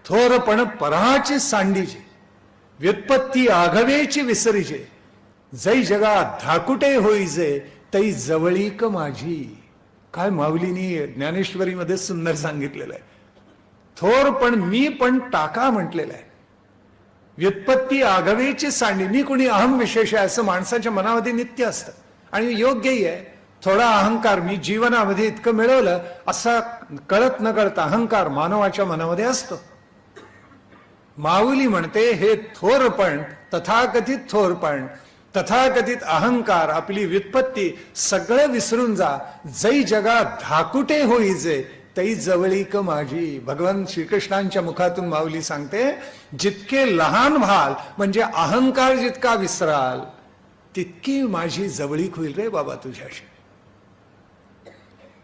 थोरपण पराची सांडीचे, व्युत्पत्ती आघवेची विसरीचे, जै जगा धाकुटे होईजे तै जवळीक माझी. काय माऊलीनी ज्ञानेश्वरीमध्ये सुंदर सांगितलेलं आहे. थोर पण मी पण टाका म्हटलेलं आहे. व्युत्पत्ती आघवेची सांडी, मी कोणी अहम विशेष आहे असं माणसाच्या मनामध्ये नित्य असतं आणि योग्यही आहे. थोडा अहंकार, मी जीवनामध्ये इतकं मिळवलं असा कळत न कळत अहंकार मानवाच्या मनामध्ये असतो. माऊली म्हणते हे थोरपण, तथाकथित थोरपण, तथाकथित अहंकार, आपली व्युत्पत्ती सगळं विसरून जा. जै जगा धाकुटे होईजे तै जवळीक माझी. भगवान श्रीकृष्णांच्या मुखातून माऊली सांगते, जितके लहान व्हाल म्हणजे अहंकार जितका विसराल तितकी माझी जवळीक होईल रे बाबा तुझ्याशी.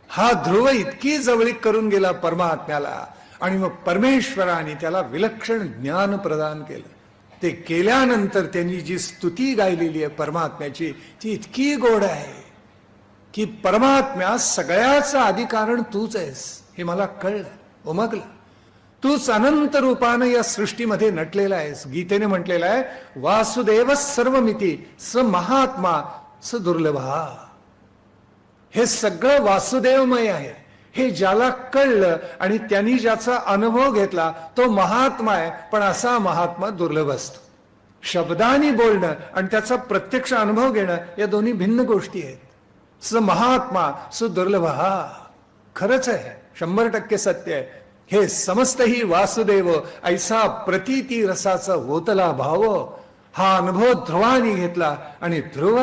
हा ध्रुव इतकी जवळीक करून गेला परमात्म्याला आणि मग परमेश्वराने त्याला विलक्षण ज्ञान प्रदान केलं. ते केल्यानंतर त्यांनी जी स्तुती गायलेली आहे परमात्म्याची ती इतकी गोड आहे की परमात्म्या सगळ्याचं आदिकारण तूच आहेस हे मला कळलं, उमगलं. तूच अनंत रूपानं या सृष्टीमध्ये नटलेला आहेस. गीतेने म्हटलेलं आहे, वासुदेव सर्वमिती स महात्मा स दुर्लभा. हे सगळं वासुदेवमय आहे. हे ज्याला कळलं आणि त्यांनी ज्याचा अनुभव घेतला तो महात्मा आहे. पण असा महात्मा दुर्लभ असतो. शब्दांनी बोलणं आणि त्याचा प्रत्यक्ष अनुभव घेणं या दोन्ही भिन्न गोष्टी आहेत. स महात्मा स दुर्लभ, हा खरंच आहे, 100% सत्य आहे. हे समस्तही वासुदेव ऐसा प्रतीती रसाचा होतला भाव. हा अनुभव ध्रुवानी घेतला आणि ध्रुव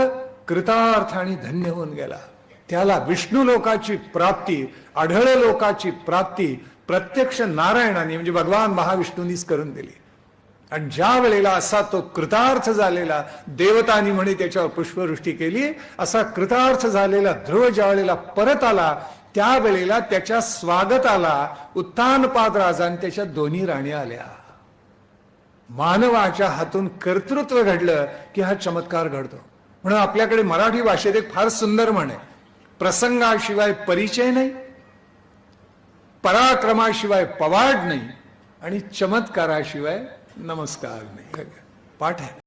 कृतार्थ आणि धन्य होऊन गेला. त्याला विष्णू लोकाची प्राप्ती, आढळ लोकाची प्राप्ती प्रत्यक्ष नारायणाने म्हणजे भगवान महाविष्णूंनीच करून दिली. आणि ज्या वेळेला असा तो कृतार्थ झालेला, देवतांनी म्हणे त्याच्यावर पुष्पवृष्टी केली, असा कृतार्थ झालेला ध्रुव ज्या वेळेला परत आला त्यावेळेला त्याच्या स्वागताला उत्तानपाद राजा आणि त्याच्या दोन्ही राण्या आल्या. मानवाच्या हातून कर्तृत्व घडलं की हा चमत्कार घडतो. म्हणून आपल्याकडे मराठी भाषेत एक फार सुंदर म्हण आहे, प्रसंगाशिवाय परिचय नाही, पराक्रमाशिवाय पवाड नाही आणि चमत्काराशिवाय नमस्कार नाही. पाठ आहे.